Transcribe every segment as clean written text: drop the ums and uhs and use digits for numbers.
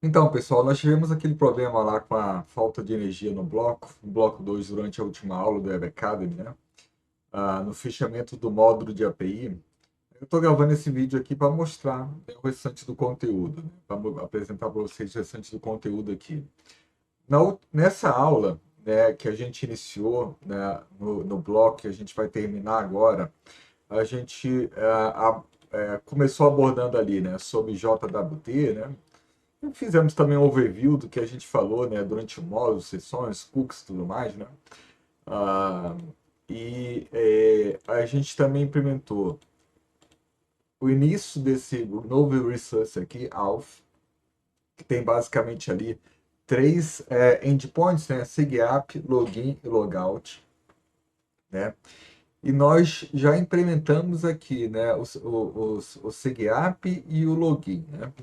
Então, pessoal, nós tivemos aquele problema lá com a falta de energia no bloco 2 durante a última aula do Web Academy, né? No fechamento do módulo de API. Eu estou gravando esse vídeo aqui para mostrar, né, o restante do conteúdo, né? Para apresentar para vocês o restante do conteúdo aqui. Nessa aula, né, que a gente iniciou, né, no bloco que a gente vai terminar agora, a gente começou abordando ali, né, sobre JWT, né? E fizemos também um overview do que a gente falou, né, durante o módulo, sessões, cookies e tudo mais, né? Ah, a gente também implementou o início desse novo resource aqui, ALF, que tem basicamente ali três endpoints, né? SIGAP, Login e Logout, né? E nós já implementamos aqui, né, o SIGAP e o Login, né?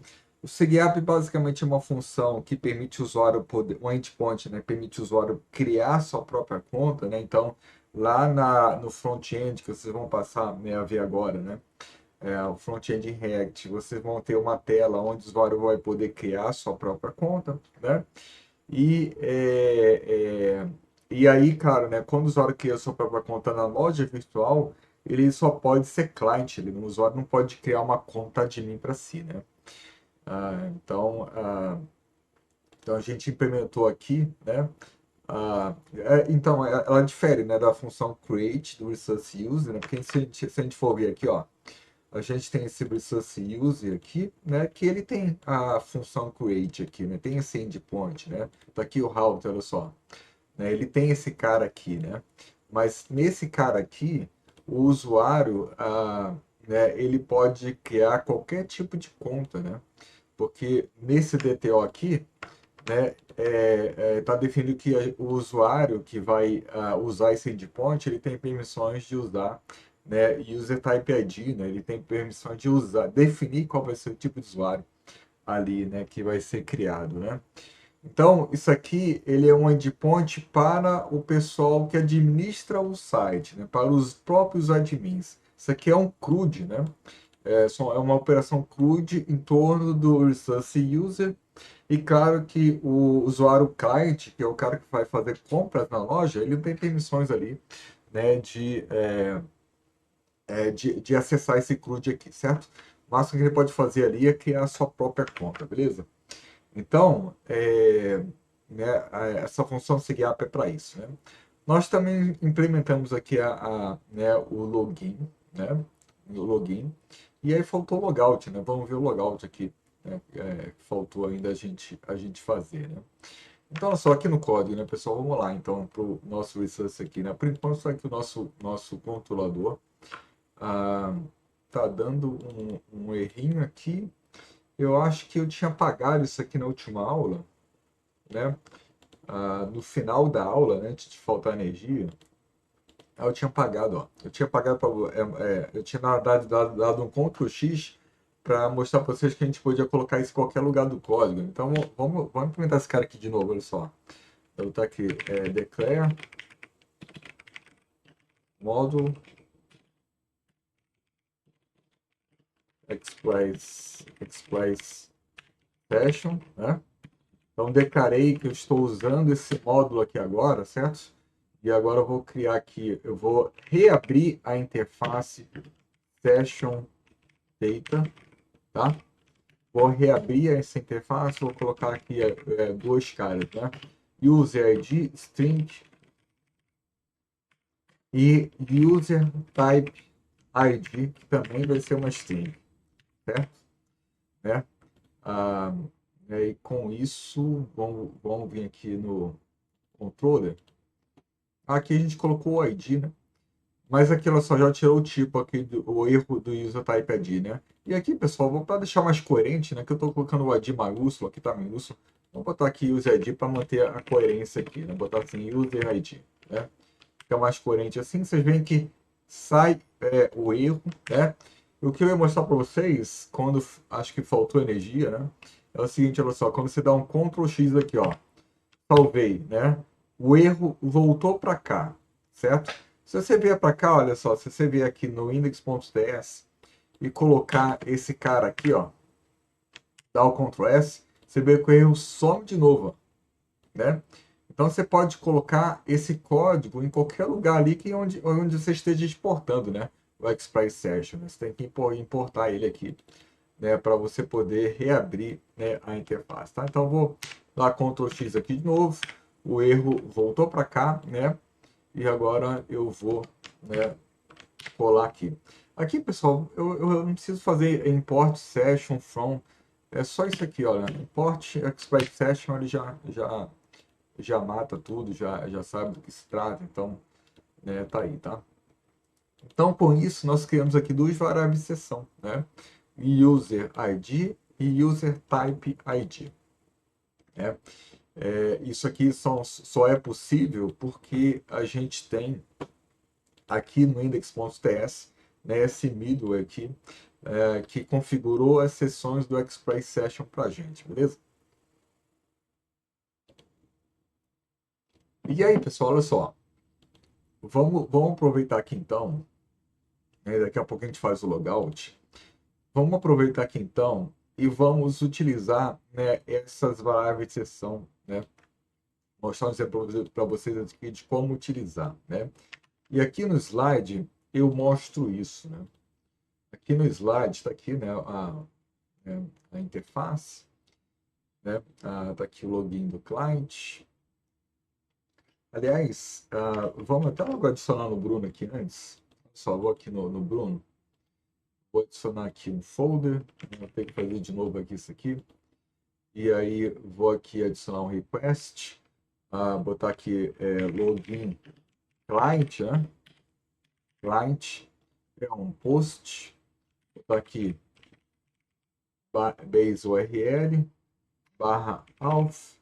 O SIGAP basicamente é uma função que permite o usuário poder, um endpoint, né, permite o usuário criar sua própria conta, né? Então, lá no front-end que vocês vão passar, né, a ver agora, né? O front-end em React, vocês vão ter uma tela onde o usuário vai poder criar sua própria conta, né? E, é, é, e aí, cara, né, quando o usuário cria sua própria conta na loja virtual, ele só pode ser cliente, o usuário não pode criar uma conta admin para si, né? Ah, então, ah, então a gente implementou aqui, né? Ela difere, né, da função create do resource user, né? Porque se a gente for ver aqui, ó, a gente tem esse resource user aqui, né, que ele tem a função create aqui, né? Tem esse endpoint, né? Tá aqui o router, olha só, né? Ele tem esse cara aqui, né? Mas nesse cara aqui, o usuário, né, ele pode criar qualquer tipo de conta, né? Porque nesse DTO aqui, né, tá definido que o usuário que vai usar esse endpoint, ele tem permissões de usar, né, user type ID, né? Ele tem permissão de usar, definir qual vai ser o tipo de usuário ali, né, que vai ser criado, né? Então, isso aqui, ele é um endpoint para o pessoal que administra o site, né? Para os próprios admins. Isso aqui é um CRUD, né? É uma operação CRUD em torno do Resource User. E claro que o usuário client, que é o cara que vai fazer compras na loja, ele tem permissões ali, né, de acessar esse CRUD aqui, certo? O máximo que ele pode fazer ali é criar a sua própria conta, beleza? Então, né, essa função SIGAP é para isso, né? Nós também implementamos aqui né, o login, né? O login. E aí faltou o logout, né? Vamos ver o logout aqui, né? Faltou ainda a gente fazer, né? Então, olha só, aqui no código, né, pessoal? Vamos lá, então, para o nosso resource aqui, né? Por enquanto, só que o nosso controlador ah, tá dando um errinho aqui. Eu acho que eu tinha apagado isso aqui na última aula, né? No final da aula, né, antes de faltar energia, eu tinha apagado, ó. Eu tinha apagado eu tinha dado um Ctrl X para mostrar para vocês que a gente podia colocar isso em qualquer lugar do código. Então vamos implementar esse cara aqui de novo, olha só. Eu vou estar aqui, declare module express fashion, né? Então declarei que eu estou usando esse módulo aqui agora, certo? E agora eu vou criar aqui, eu vou reabrir a interface session data, tá? Vou reabrir essa interface, vou colocar aqui dois caras, né? User ID, string e user type ID, que também vai ser uma string, certo? Né? Ah, e com isso, vamos vir aqui no controller. Aqui a gente colocou o ID, né? Mas aqui ela só já tirou o tipo aqui, o erro do user type ID, né? E aqui, pessoal, vou para deixar mais coerente, né? Que eu estou colocando o ID maiúsculo, aqui tá minúsculo. Vou botar aqui user ID para manter a coerência aqui, né? Botar assim, user ID, né? Fica mais coerente assim. Vocês veem que sai o erro, né? O que eu ia mostrar para vocês, quando acho que faltou energia, né? É o seguinte, olha só, quando você dá um Ctrl X aqui, ó, salvei, né? O erro voltou para cá, certo? Se você vier para cá, olha só, se você vier aqui no index.ts e colocar esse cara aqui, ó, dar o Ctrl S, você vê que o erro some de novo, né? Então você pode colocar esse código em qualquer lugar ali que onde você esteja exportando, né? O Express Session. Você tem que importar ele aqui, né? Para você poder reabrir, né, a interface, tá? Então vou dar Ctrl X aqui de novo. O erro voltou para cá, né? E agora eu vou, né, colar aqui. Aqui, pessoal, eu não preciso fazer import session from. É só isso aqui, olha. Import Express Session, ele já mata tudo, já sabe do que se trata, então, né, tá aí, tá? Então, com isso, nós criamos aqui duas variáveis de sessão, né? User ID e User Type ID, né? Isso aqui só é possível porque a gente tem aqui no index.ts, né, esse middleware aqui, que configurou as sessões do Express Session para a gente, beleza? E aí, pessoal, olha só. Vamos aproveitar aqui então, né, daqui a pouco a gente faz o logout. Vamos aproveitar aqui então e vamos utilizar, né, essas variáveis de sessão, né? Mostrar um exemplo para vocês aqui de como utilizar, né? E aqui no slide eu mostro isso, né? Aqui no slide está aqui, né, a interface, né? Tá aqui o login do cliente. Aliás, vamos até logo adicionar no Bruno aqui antes. Só vou aqui no Bruno. Vou adicionar aqui um folder. Vou ter que fazer de novo aqui isso aqui. E aí vou aqui adicionar um request. Botar aqui login client, né? Client é um post. Botar aqui base URL barra auth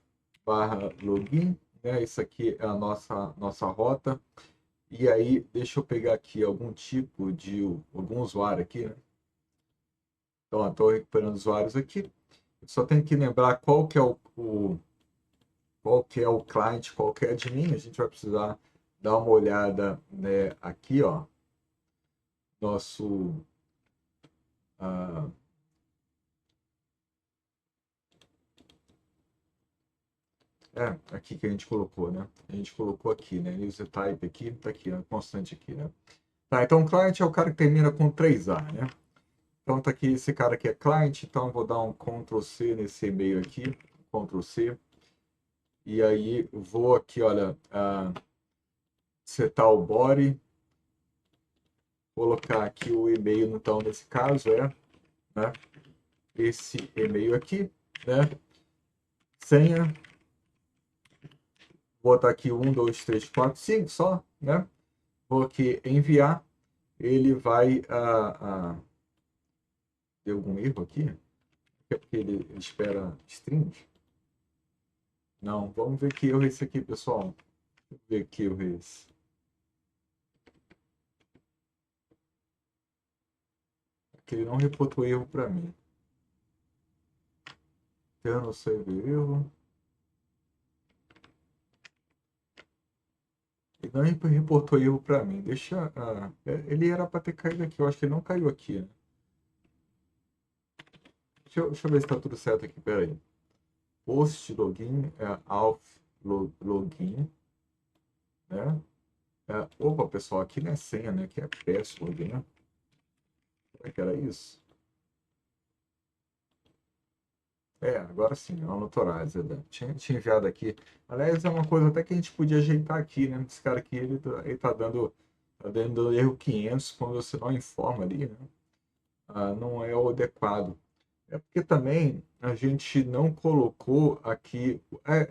barra login, né? Isso aqui é a nossa rota. E aí, deixa eu pegar aqui algum usuário aqui, né? Então, estou recuperando usuários aqui. Só tenho que lembrar qual que é o cliente, qual que é admin. A gente vai precisar dar uma olhada, né, aqui, ó, nosso ah, aqui que a gente colocou, né? A gente colocou aqui, né? User type aqui, tá aqui, ó, constante aqui, né? Tá, então o client é o cara que termina com 3A, né? Então tá aqui, esse cara aqui é client, então eu vou dar um Ctrl C nesse e-mail aqui, Ctrl C, e aí vou aqui, olha, setar o body, colocar aqui o e-mail, então nesse caso né, esse e-mail aqui, né, senha, vou botar aqui 1, 2, 3, 4, 5 só, né, vou aqui enviar, ele vai, deu algum erro aqui? É porque ele espera string? Não, vamos ver que erro é esse aqui, pessoal. Vamos ver que erro é esse. Que ele não reportou erro para mim. Eu não sei ver erro. Ele não reportou erro para mim. Deixa. Ele era para ter caído aqui. Eu acho que ele não caiu aqui, né? Deixa eu ver se está tudo certo aqui. Pera aí. Post login, auth login, né? Opa, pessoal, aqui não é senha, né? Aqui é password, né? Será que era isso? Agora sim, é uma notorize. Tinha enviado aqui. Aliás, é uma coisa até que a gente podia ajeitar aqui, né? Esse cara aqui, ele tá dando erro 500 quando você não informa ali, né? Não é o adequado. É porque também a gente não colocou aqui.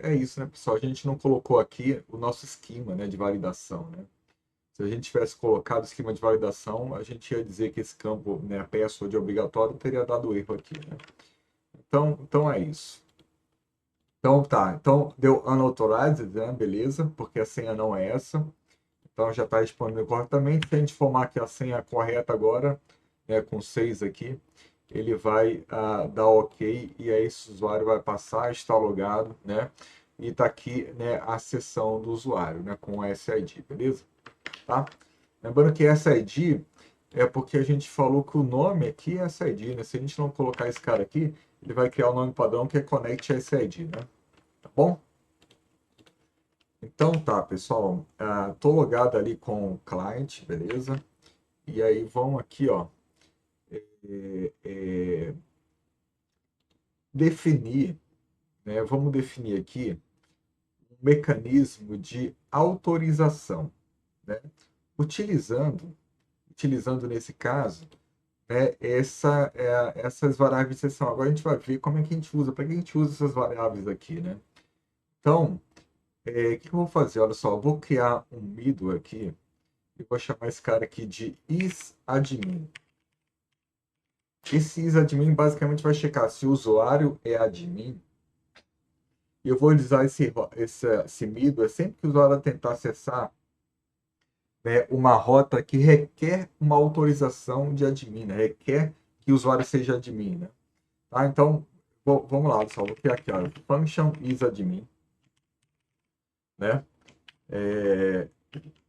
É isso, né, pessoal? A gente não colocou aqui o nosso esquema, né, de validação, né? Se a gente tivesse colocado o esquema de validação, a gente ia dizer que esse campo, né, password obrigatório, teria dado erro aqui, né? Então é isso. Então tá, então deu unauthorized, né? Beleza, porque a senha não é essa. Então já está respondendo corretamente. Se a gente formar que a senha correta agora, né, com 6 aqui, ele vai dar OK e aí esse usuário vai passar, está logado, né? E está aqui, né, a sessão do usuário, né, com o SID, beleza? Tá? Lembrando que SID é porque a gente falou que o nome aqui é SID, né? Se a gente não colocar esse cara aqui, ele vai criar o nome padrão que é Connect SID, né? Tá bom? Então tá, pessoal, tô logado ali com o client, beleza? E aí vamos aqui, ó, definir, né? Vamos definir aqui um mecanismo de autorização, né? Utilizando nesse caso, né, essas variáveis de exceção. Agora a gente vai ver como é que a gente usa, para que a gente usa essas variáveis aqui, né? Então, o que eu vou fazer? Olha só, eu vou criar um middle aqui e vou chamar esse cara aqui de isadmin. Esse isadmin basicamente vai checar se o usuário é admin. E eu vou usar esse middle sempre que o usuário tentar acessar, né, uma rota que requer uma autorização de admin, né? Requer que o usuário seja admin, né? Tá? Então, vamos lá, pessoal. Vou criar aqui, ó, function isadmin, né?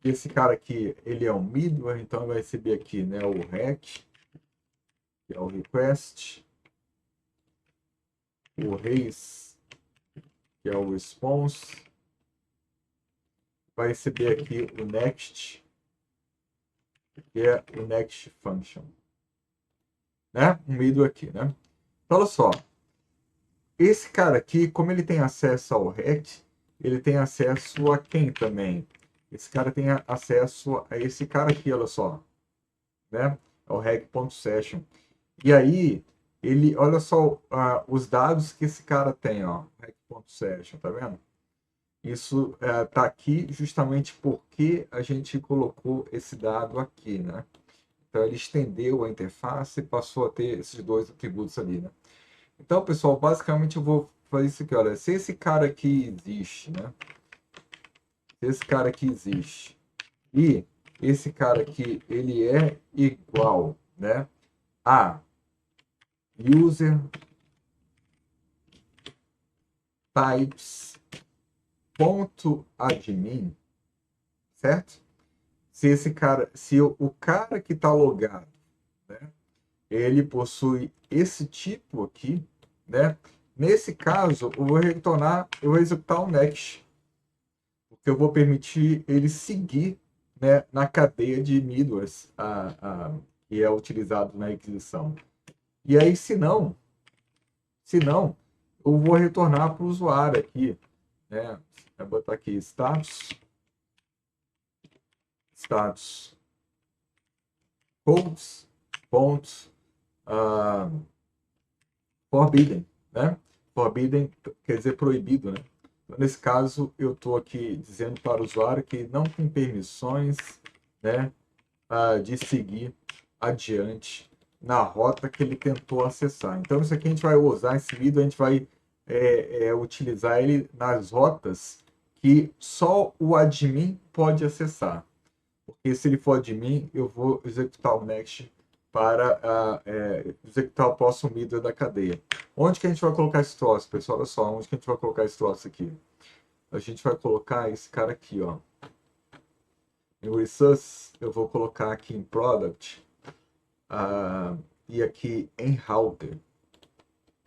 Esse cara aqui, ele é um middleware, então ele vai receber aqui, né, o rec, que é o request, o raise, que é o response, vai receber aqui o next, que é o next function, né? Um middleware aqui, né? Então, olha só, esse cara aqui, como ele tem acesso ao rec, ele tem acesso a quem também? Esse cara tem acesso a esse cara aqui, olha só, né? É o rec.session. E aí, ele, olha só os dados que esse cara tem, ó, rec.session, tá vendo? Isso tá aqui justamente porque a gente colocou esse dado aqui, né? Então, ele estendeu a interface e passou a ter esses dois atributos ali, né? Então, pessoal, basicamente eu vou fazer isso aqui, olha, se esse cara aqui existe, né? Se esse cara aqui existe e esse cara aqui, ele é igual, né, a user types.admin, certo? Se esse cara, se o cara que está logado, né, ele possui esse tipo aqui, né? Nesse caso, eu vou executar o next, porque eu vou permitir ele seguir, né, na cadeia de middlewares que é utilizado na requisição. E aí, se não, eu vou retornar para o usuário aqui, né? Vou botar aqui status codes pontos forbidden, né? Forbidden quer dizer proibido, né? Então, nesse caso, eu estou aqui dizendo para o usuário que não tem permissões, né, de seguir adiante na rota que ele tentou acessar. Então, isso aqui a gente vai usar esse vídeo, a gente vai utilizar ele nas rotas que só o admin pode acessar. Porque se ele for admin, eu vou executar o next para executar o próximo middle da cadeia. Onde que a gente vai colocar esse troço, pessoal? Olha só, onde que a gente vai colocar esse troço aqui? A gente vai colocar esse cara aqui, ó. Em Resource, eu vou colocar aqui em Product e aqui em Router.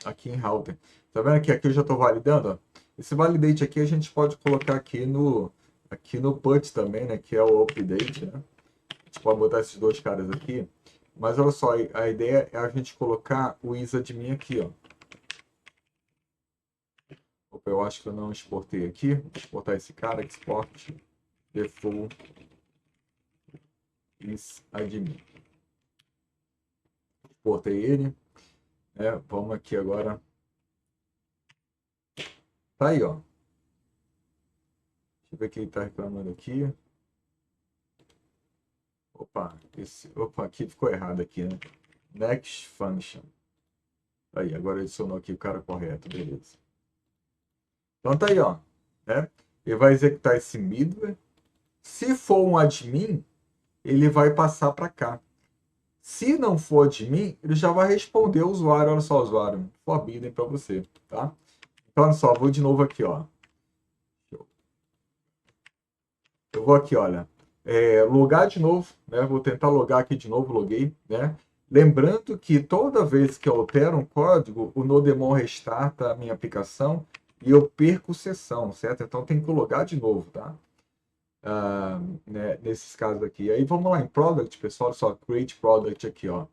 Aqui em Router. Tá vendo que aqui eu já estou validando? Ó? Esse validate aqui a gente pode colocar aqui no put também, né? Que é o update, né? A gente pode botar esses dois caras aqui. Mas olha só, a ideia é a gente colocar o isadmin aqui, ó. Opa, eu acho que eu não exportei aqui. Vou exportar esse cara, export default isadmin. Exportei ele. Vamos aqui agora. Tá aí, ó. Deixa eu ver quem tá reclamando aqui. Opa, aqui ficou errado aqui, né? Next function. Aí, agora adicionou aqui o cara correto, beleza. Então tá aí, ó, né? Ele vai executar esse middleware. Se for um admin, ele vai passar para cá. Se não for admin, ele já vai responder o usuário. Olha só, usuário, forbidden para você, tá? Então, olha só, vou de novo aqui, ó. Eu vou aqui, olha, logar de novo, né? Vou tentar logar aqui de novo, loguei, né? Lembrando que toda vez que eu altero um código, o Nodemon restarta a minha aplicação e eu perco sessão, certo? Então tem que logar de novo, tá? Né, nesses casos aqui. Aí vamos lá em Product, pessoal, só Create Product aqui, ó.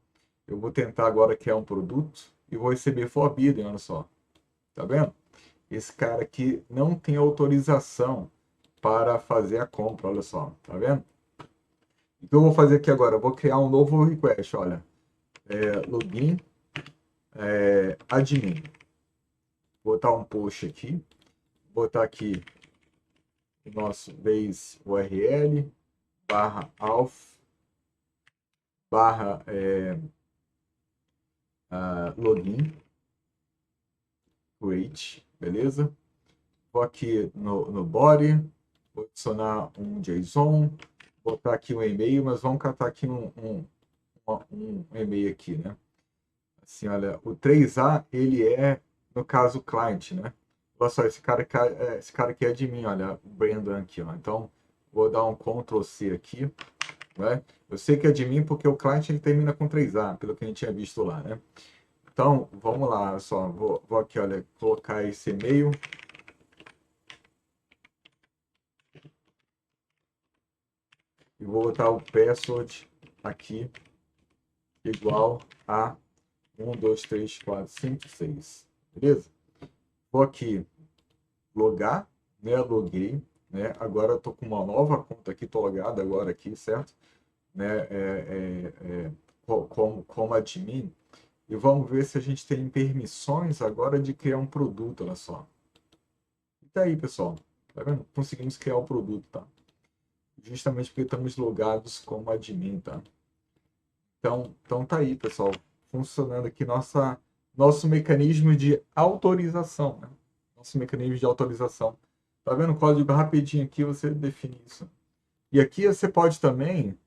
Eu vou tentar agora criar um produto e vou receber Forbidden, olha só. Tá vendo? Esse cara aqui não tem autorização para fazer a compra, olha só. Tá vendo? O que eu vou fazer aqui agora? Eu vou criar um novo request, olha. Login, admin. Vou botar um post aqui. Botar aqui o nosso base URL, barra auth, barra login, create, beleza? Vou aqui no body, vou adicionar um JSON, botar aqui um e-mail, mas vamos catar aqui um e-mail aqui, né? Assim, olha, o 3A, ele é, no caso, o client, né? Olha só, esse cara aqui é de mim, olha, o Brandon aqui, ó. Então, vou dar um Ctrl C aqui, né? Eu sei que é de mim porque o client ele termina com 3A, pelo que a gente tinha visto lá, né? Então, vamos lá, olha só, vou aqui, olha, colocar esse e-mail. E vou botar o password aqui igual a 1, 2, 3, 4, 5, 6. Beleza? Vou aqui logar, né? Loguei, né? Agora eu tô com uma nova conta aqui, tô logado agora aqui, certo? Né? Como admin. E vamos ver se a gente tem permissões agora de criar um produto, olha só. E tá aí, pessoal. Tá vendo? Conseguimos criar o produto, tá? Justamente porque estamos logados como admin, tá? Então tá aí, pessoal, funcionando aqui nosso mecanismo de autorização, né? Nosso mecanismo de autorização. Tá vendo o código rapidinho aqui, você define isso. E aqui você pode também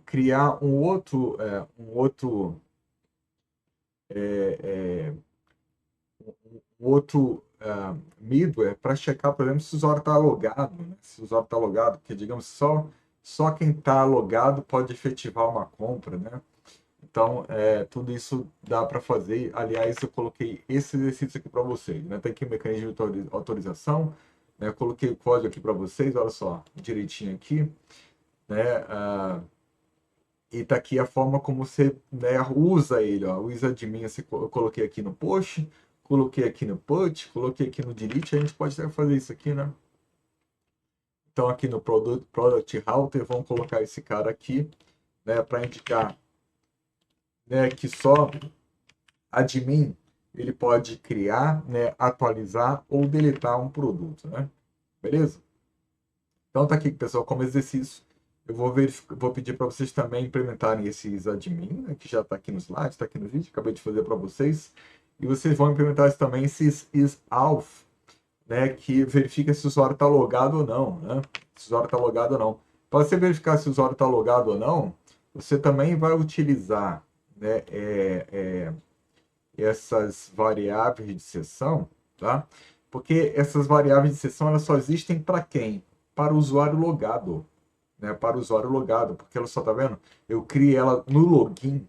criar um outro middleware para checar, por exemplo, se o usuário está logado, né? Se o usuário está logado, porque, digamos, só quem está logado pode efetivar uma compra, né? Então, tudo isso dá para fazer. Aliás, eu coloquei esse exercício aqui para vocês, né? Tem aqui o mecanismo de autorização, né? Eu coloquei o código aqui para vocês, olha só, direitinho aqui, né? E tá aqui a forma como você, né, usa ele, ó. O user-admin eu coloquei aqui no push, coloquei aqui no put, coloquei aqui no delete. A gente pode até fazer isso aqui, né? Então, aqui no product router, vamos colocar esse cara aqui, né, para indicar, né, que só admin ele pode criar, né, atualizar ou deletar um produto, né? Beleza? Então tá aqui, pessoal, como exercício. Eu vou pedir para vocês também implementarem esses admin, né, que já está aqui no slide, está aqui no vídeo, acabei de fazer para vocês. E vocês vão implementar também esses isAuth, né, que verifica se o usuário está logado ou não, né? Se o usuário está logado ou não. Para você verificar se o usuário está logado ou não, você também vai utilizar, né, essas variáveis de sessão, tá? Porque essas variáveis de sessão elas só existem para quem? Para o usuário logado, né? Para o usuário logado, porque ela só tá vendo? Eu criei ela no login,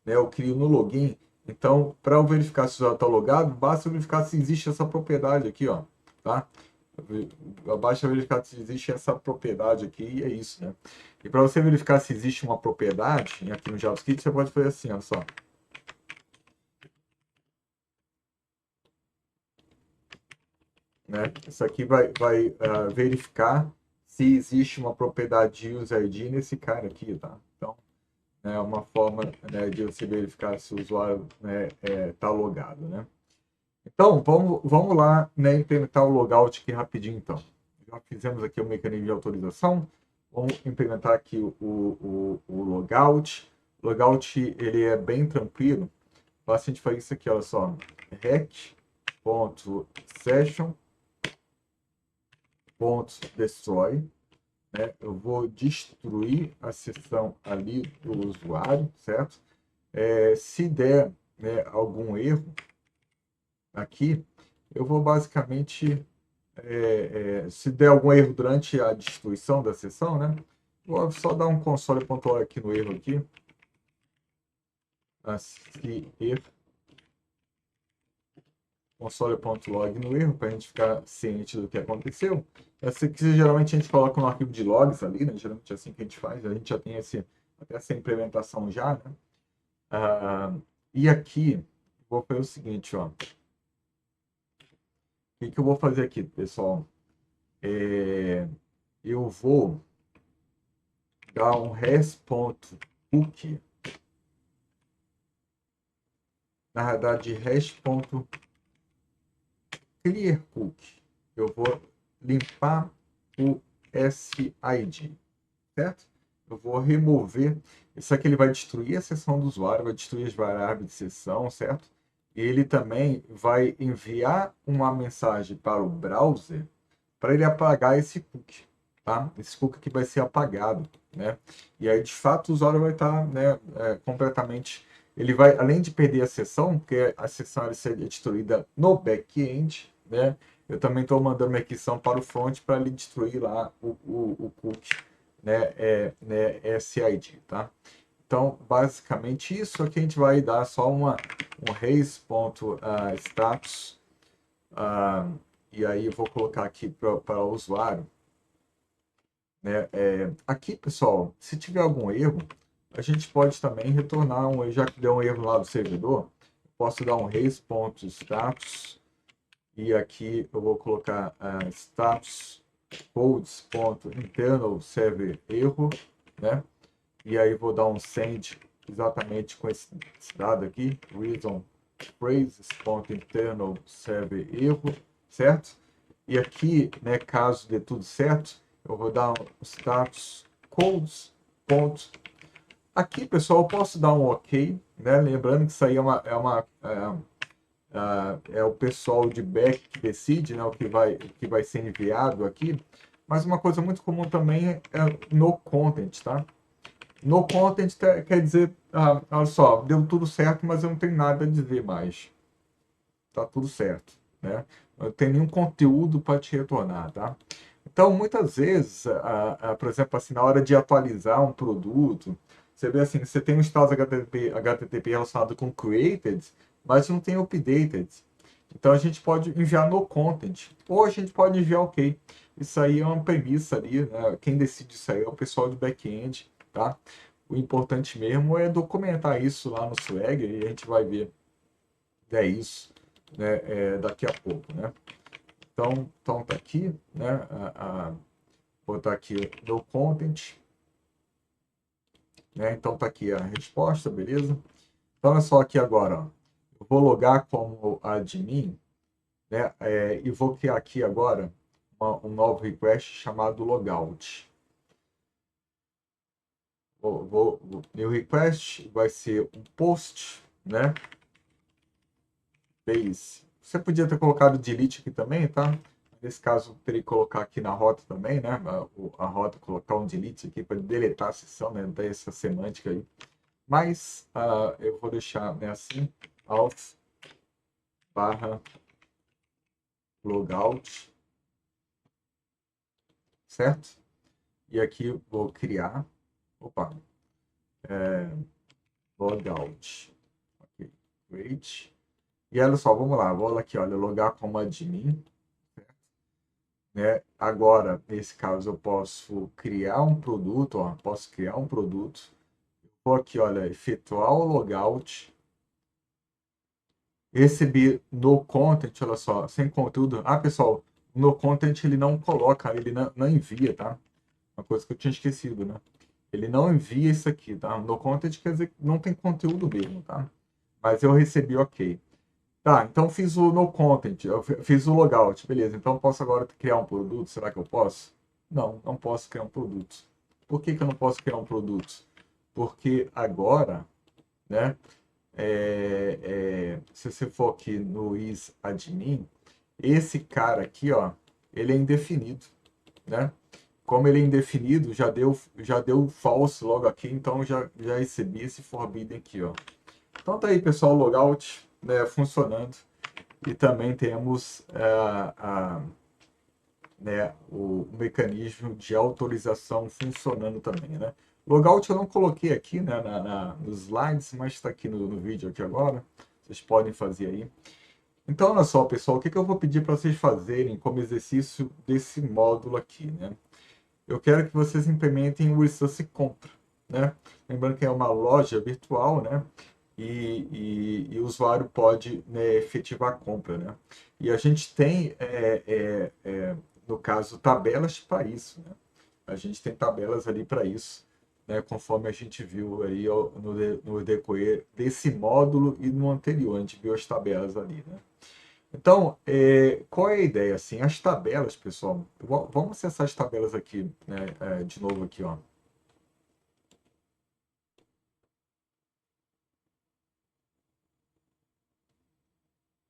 né? Eu crio no login. Então, para eu verificar se o usuário está logado, basta verificar se existe essa propriedade aqui, ó, tá? Basta verificar se existe essa propriedade aqui e é isso, né? E para você verificar se existe uma propriedade aqui no JavaScript, você pode fazer assim, olha só. Né? Isso aqui vai verificar se existe uma propriedade user ID nesse cara aqui, tá? Então, é uma forma, né, de você verificar se o usuário, né, tá logado, né? Então, vamos lá, né, implementar o logout aqui rapidinho, então. Já fizemos aqui o mecanismo de autorização. Vamos implementar aqui o logout. O logout, ele é bem tranquilo. Basta a gente fazer isso aqui, olha só. rec.session .destroy, né? Eu vou destruir a sessão ali do usuário, certo? Se der, né, algum erro aqui, eu vou basicamente, se der algum erro durante a destruição da sessão, né? Vou só dar um console.log aqui no erro aqui. se er console.log no erro, para a gente ficar ciente do que aconteceu. Essa que geralmente a gente coloca no arquivo de logs ali, né? Geralmente é assim que a gente faz, a gente já tem até essa implementação já, né? E aqui, vou fazer o seguinte, ó. O que eu vou fazer aqui, pessoal? Eu vou dar um res.cookie, na verdade, res.clearCookie. Eu vou limpar o SID, certo? Eu vou remover. Isso aqui ele vai destruir a seção do usuário, vai destruir as variáveis de seção, certo? E ele também vai enviar uma mensagem para o browser para ele apagar esse cookie, tá? Esse cookie que vai ser apagado, né? E aí, de fato, o usuário vai estar, né, completamente... Ele vai, além de perder a sessão, porque a sessão vai ser destruída no back-end, né? Eu também estou mandando uma requisição para o front para ele destruir lá o cookie, né, SID, tá? Então, basicamente isso aqui a gente vai dar só um raise.status, e aí eu vou colocar aqui para o usuário, né? Aqui, pessoal, se tiver algum erro, a gente pode também retornar já que deu um erro lá do servidor, posso dar um raise.status, e aqui eu vou colocar status codes.internal server erro, né? E aí vou dar um send exatamente com esse dado aqui, reason phrases.internal server erro, certo? E aqui, né, caso dê tudo certo, eu vou dar um status codes. Aqui, pessoal, eu posso dar um OK, né? Lembrando que isso aí é o pessoal de back que decide, né, o que vai ser enviado aqui. Mas uma coisa muito comum também é no content, tá? No content quer dizer, olha só, deu tudo certo, mas eu não tenho nada a dizer mais. Tá tudo certo, né? Eu não tenho nenhum conteúdo para te retornar, tá? Então, muitas vezes, por exemplo, assim, na hora de atualizar um produto, você vê assim, você tem um status HTTP relacionado com created, mas não tem updated. Então, a gente pode enviar no content, ou a gente pode enviar OK. Isso aí é uma premissa ali, né? Quem decide isso aí é o pessoal do back-end, tá? O importante mesmo é documentar isso lá no Swagger e a gente vai ver isso, né, daqui a pouco, né? Então tá aqui, né? Vou botar aqui no content, né? Então tá aqui a resposta, beleza? Então olha só aqui agora, ó. Eu vou logar como admin, né? E vou criar aqui agora um novo request chamado logout. Meu request vai ser um post, né? Base. Você podia ter colocado delete aqui também, tá? Nesse caso, teria que colocar aqui na rota também, né? A rota, colocar um delete aqui para deletar a sessão, né? Dar essa semântica aí. Mas eu vou deixar, né, assim, alt barra logout, certo? E aqui vou criar, opa, logout. Ok, great. E olha só, vamos lá, vou aqui, olha, logar como admin, né? Agora, nesse caso, eu posso criar um produto, ó, posso criar um produto. Vou aqui, olha, efetuar o logout. Recebi no content, olha só, sem conteúdo. Pessoal, no content ele não coloca, ele não envia, tá? Uma coisa que eu tinha esquecido, né? Ele não envia isso aqui, tá? No content quer dizer que não tem conteúdo mesmo, tá? Mas eu recebi ok. Tá, então fiz o no content, eu fiz o logout, beleza. Então posso agora criar um produto? Será que eu posso? Não, não posso criar um produto. Por que eu não posso criar um produto? Porque agora, né, se você for aqui no isAdmin, esse cara aqui, ó, ele é indefinido, né? Como ele é indefinido, já deu false logo aqui, então já recebi esse forbidden aqui, ó. Então tá aí, pessoal, o logout, né, funcionando. E também temos né, o mecanismo de autorização funcionando também, né? Logout eu não coloquei aqui, né, nos slides, mas está aqui no vídeo aqui agora. Vocês podem fazer aí. Então, olha só, pessoal, o que eu vou pedir para vocês fazerem como exercício desse módulo aqui, né? Eu quero que vocês implementem o Resource Compra, né? Lembrando que é uma loja virtual, né? E o usuário pode, né, efetivar a compra, né? E a gente tem, no caso, tabelas para isso, né? A gente tem tabelas ali para isso, né? Conforme a gente viu aí no decorrer desse módulo e no anterior, a gente viu as tabelas ali, né? Então, qual é a ideia? Assim, as tabelas, pessoal, vamos acessar as tabelas aqui, né? De novo aqui, ó.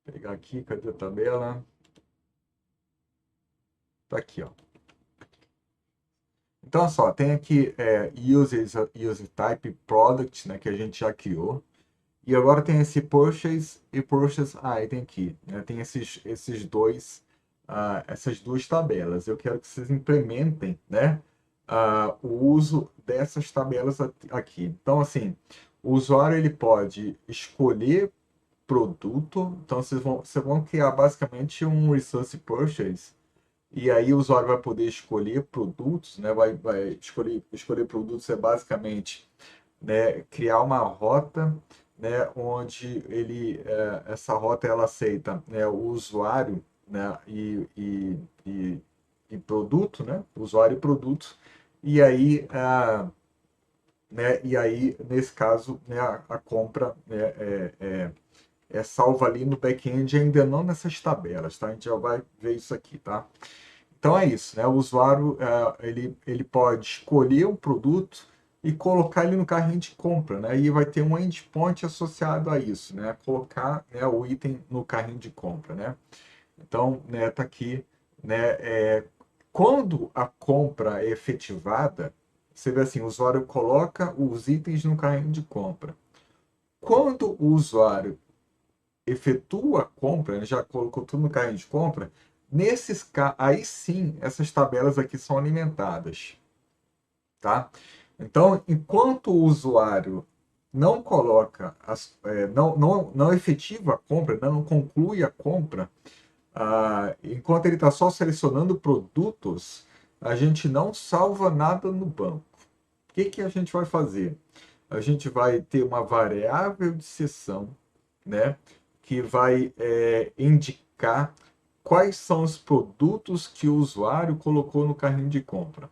Pegar aqui, cadê a tabela? Tá aqui, ó. Então, olha só, tem aqui user type product, né, que a gente já criou. E agora tem esse purchase e purchase item aqui, né? Tem essas duas tabelas. Eu quero que vocês implementem, né, o uso dessas tabelas aqui. Então, assim, o usuário ele pode escolher produto. Então, vocês vão criar basicamente um resource purchase. E aí o usuário vai poder escolher produtos, né? Vai escolher produtos é basicamente, né, criar uma rota, né, onde essa rota ela aceita, né, o usuário, né, e produto, né, usuário e produto, e aí, nesse caso, né, a compra, né, é salva ali no back-end, ainda não nessas tabelas, tá? A gente já vai ver isso aqui, tá? Então é isso, né? O usuário ele pode escolher um produto e colocar ele no carrinho de compra, né? E vai ter um endpoint associado a isso, né? Colocar, né, o item no carrinho de compra, né? Então, né, tá aqui, né? Quando a compra é efetivada, você vê assim, o usuário coloca os itens no carrinho de compra. Quando o usuário efetua a compra, né, já colocou tudo no carrinho de compra, aí sim essas tabelas aqui são alimentadas, tá? Então, enquanto o usuário não coloca, não efetiva a compra, né, não conclui a compra, enquanto ele está só selecionando produtos, a gente não salva nada no banco. O que a gente vai fazer? A gente vai ter uma variável de seção, né, que vai indicar quais são os produtos que o usuário colocou no carrinho de compra.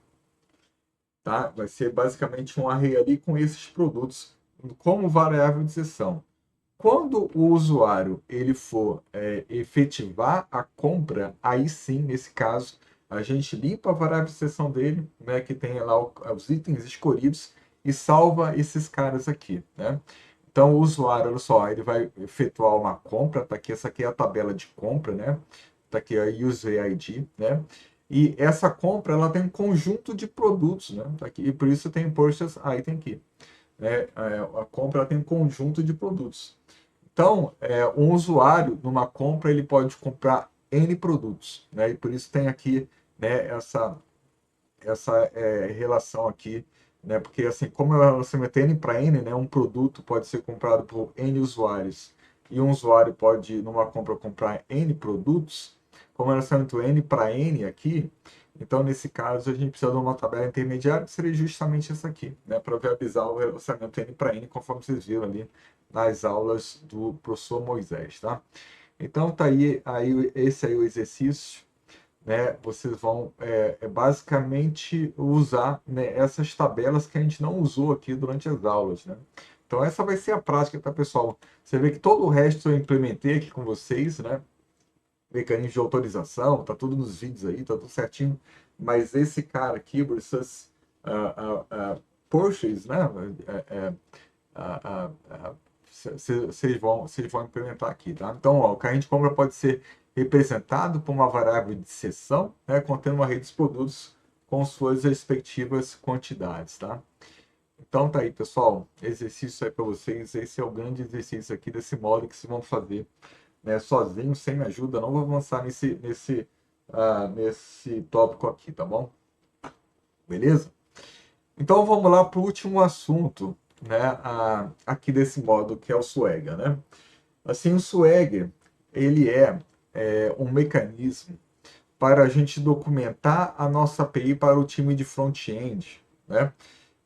Tá? Vai ser basicamente um array ali com esses produtos como variável de seção. Quando o usuário ele for efetivar a compra, aí sim, nesse caso, a gente limpa a variável de seção dele, né, que tem lá os itens escolhidos, e salva esses caras aqui, né? Então, o usuário, olha só, ele vai efetuar uma compra, tá aqui, essa aqui é a tabela de compra, né? Tá aqui a User ID, né? E essa compra, ela tem um conjunto de produtos, né? Tá aqui, e por isso tem Purchase Item aqui, né? A compra ela tem um conjunto de produtos. Então, um usuário, numa compra, ele pode comprar N produtos, né? E por isso tem aqui, né, essa relação aqui, né? Porque assim, como é um relacionamento N para N, né? Um produto pode ser comprado por N usuários e um usuário pode, numa compra, comprar N produtos, como é um relacionamento N para N aqui, então nesse caso a gente precisa de uma tabela intermediária que seria justamente essa aqui, né? Para viabilizar o relacionamento N para N, conforme vocês viram ali nas aulas do professor Moisés, tá? Então tá aí esse aí o exercício, né? Vocês vão basicamente usar, né, essas tabelas que a gente não usou aqui durante as aulas, né? Então essa vai ser a prática, tá, pessoal? Você vê que todo o resto eu implementei aqui com vocês, né? Mecanismo de autorização, tá tudo nos vídeos aí, tá tudo certinho. Mas esse cara aqui, o Versus Purchase, né? Vocês vão implementar aqui, tá? Então, ó, o carrinho de compra pode ser representado por uma variável de seção, né, contendo uma rede de produtos com suas respectivas quantidades, tá? Então tá aí, pessoal, exercício aí para vocês. Esse é o grande exercício aqui desse módulo que vocês vão fazer, né, sozinho, sem minha ajuda. Não vou avançar nesse tópico aqui, tá bom? Beleza? Então vamos lá para o último assunto, né, aqui desse módulo, que é o Swagger, né? Assim, o Swagger, ele é um mecanismo para a gente documentar a nossa API para o time de front-end, né?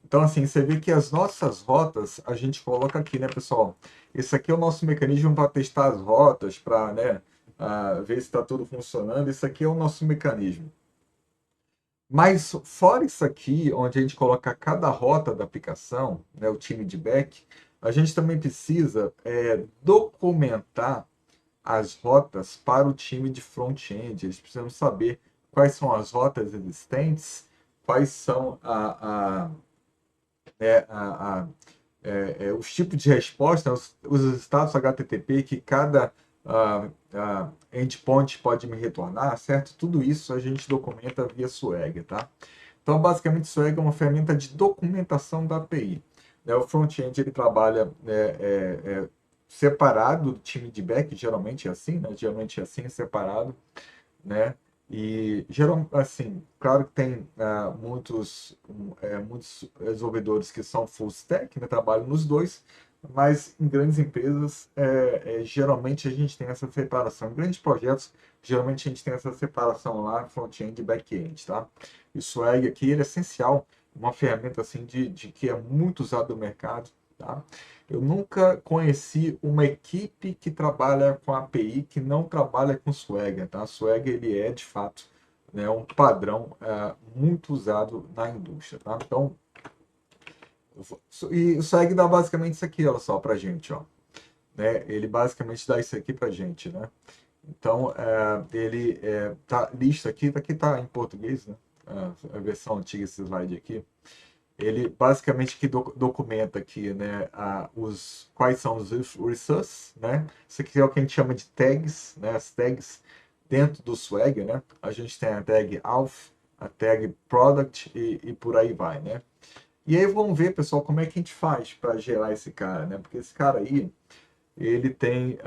Então, assim, você vê que as nossas rotas a gente coloca aqui, né, pessoal? Esse aqui é o nosso mecanismo para testar as rotas, para, né, ver se está tudo funcionando. Esse aqui é o nosso mecanismo. Mas fora isso aqui, onde a gente coloca cada rota da aplicação, né, o time de back, a gente também precisa documentar as rotas para o time de front-end. Eles precisam saber quais são as rotas existentes, quais são os tipos de resposta, os status HTTP que cada endpoint pode me retornar, certo? Tudo isso a gente documenta via Swagger, tá? Então, basicamente, Swagger é uma ferramenta de documentação da API. Né? O front-end ele trabalha separado do time de back, geralmente é assim, né? Geralmente é assim, separado, né? E geral, assim, claro que tem muitos desenvolvedores que são full stack, né? Trabalham nos dois, mas em grandes empresas geralmente a gente tem essa separação. Em grandes projetos, geralmente a gente tem essa separação lá, front-end e back-end, tá? E o Swag aqui ele é essencial, uma ferramenta assim de que é muito usado no mercado, tá? Eu nunca conheci uma equipe que trabalha com API que não trabalha com Swagger, tá? Swagger ele é de fato, né, um padrão muito usado na indústria, tá? Então, e o Swagger dá basicamente isso aqui, olha só, pra gente, ó, né? Ele basicamente dá isso aqui pra gente, né? Então, ele tá listo aqui tá em português, né? A versão antiga, esse slide aqui. Ele basicamente que documenta aqui, né, quais são os resources, né? Isso aqui é o que a gente chama de tags, né? As tags dentro do Swagger, né? A gente tem a tag auth, a tag product e por aí vai, né? E aí vamos ver, pessoal, como é que a gente faz para gerar esse cara, né? Porque esse cara aí, ele tem,